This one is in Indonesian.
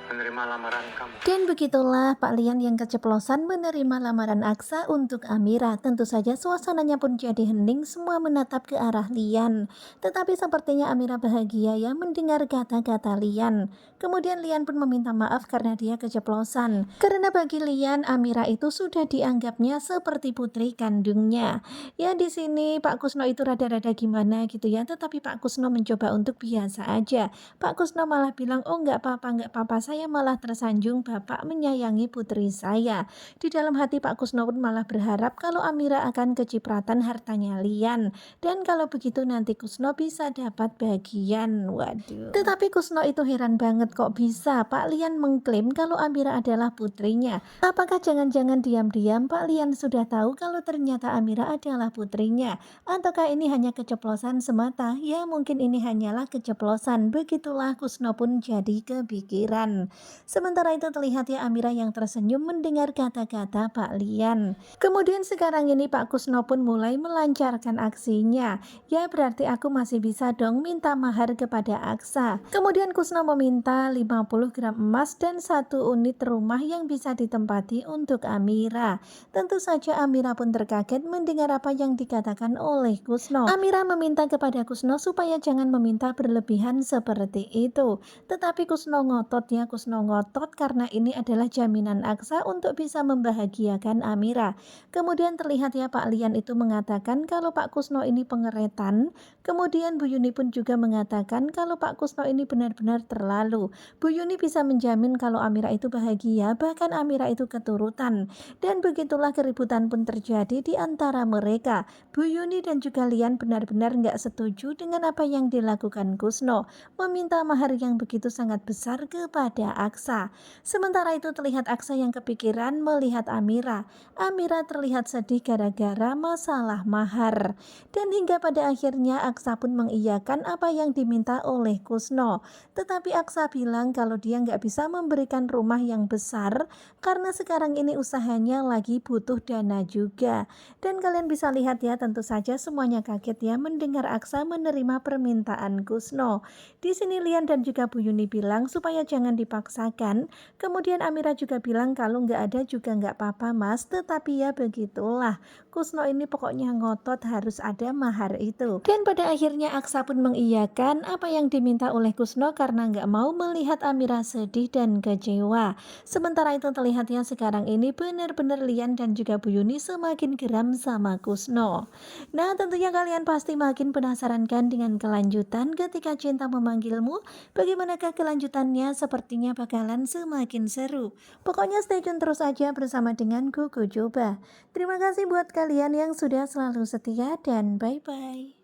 menerima lamaran kamu. Dan begitulah Pak Lian yang keceplosan menerima lamaran Aksa untuk Amira. Tentu saja suasananya pun jadi hening, semua menatap ke arah Lian. Tetapi sepertinya Amira bahagia ya mendengar kata-kata Lian. Kemudian Lian pun meminta maaf karena dia keceplosan. Karena bagi Lian, Amira itu sudah dianggapnya seperti putri kandungnya. Ya di sini Pak Kusno itu rada-rada gimana gitu ya. Tetapi Pak Kusno mencoba untuk biasa aja. Pak Kusno malah bilang, "Oh nggak apa-apa, saya malah tersanjung Bapak menyayangi putri saya." Di dalam hati Pak Kusno pun malah berharap kalau Amira akan kecipratan hartanya Lian. Dan kalau begitu nanti Kusno bisa dapat bagian. Waduh. Tetapi Kusno itu heran banget kok bisa Pak Lian mengklaim kalau Amira adalah putrinya. Apakah jangan-jangan diam-diam Pak Lian sudah tahu kalau ternyata Amira adalah putrinya? Ataukah ini hanya keceplosan semata? Ya mungkin ini hanyalah keceplosan. Begitulah Kusno pun jadi kepikiran. Sementara itu terlihat ya Amira yang tersenyum mendengar kata-kata Pak Lian. Kemudian sekarang ini Pak Kusno pun mulai melancarkan aksinya. Ya berarti aku masih bisa dong minta mahar kepada Aksa. Kemudian Kusno meminta 50 gram emas dan 1 unit rumah yang bisa ditempati untuk Amira. Tentu saja Amira pun terkaget mendengar apa yang dikatakan oleh Kusno. Amira meminta kepada Kusno supaya jangan meminta berlebihan seperti itu. Tetapi Kusno ngotot ya, Kusno ngotot karena ini adalah jaminan Aksa untuk bisa membahagiakan Amira. Kemudian terlihat ya Pak Lian itu mengatakan kalau Pak Kusno ini pengeretan. Kemudian Bu Yuni pun juga mengatakan kalau Pak Kusno ini benar-benar terlalu. Bu Yuni bisa menjamin kalau Amira itu bahagia, bahkan Amira itu keturutan. Dan begitulah keributan pun terjadi di antara mereka. Bu Yuni dan juga Lian benar-benar nggak setuju dengan apa yang dilakukan Kusno, meminta mahar yang begitu sangat besar kepada Aksa. Sementara itu terlihat Aksa yang kepikiran melihat Amira. Amira terlihat sedih gara-gara masalah mahar. Dan hingga pada akhirnya Aksa pun mengiyakan apa yang diminta oleh Kusno. Tetapi Aksa bilang kalau dia nggak bisa memberikan rumah yang besar karena sekarang ini usahanya lagi butuh dana juga. Dan kalian bisa lihat ya, tentu saja semuanya kaget ya mendengar Aksa menerima permintaan Kusno. Di sini Lian dan juga Bu Yuni bilang supaya jangan dipaksakan. Kemudian Amira juga bilang kalau nggak ada juga nggak apa-apa mas, tetapi ya begitulah. Kusno ini pokoknya ngotot harus ada mahar itu. Dan pada akhirnya Aksa pun mengiyakan apa yang diminta oleh Kusno karena nggak mau melihat Amira sedih dan kecewa. Sementara itu terlihat ya sekarang ini benar-benar Lian dan juga Bu Yuni semakin geram sama Kusno. Nah tentunya kalian pasti makin penasaran kan dengan kelanjutan ketika cinta memanggilmu. Bagaimanakah kelanjutannya? Sepertinya bakalan semakin seru. Pokoknya stay tune terus aja bersama dengan Kuku Coba. Terima kasih buat kalian yang sudah selalu setia dan bye-bye.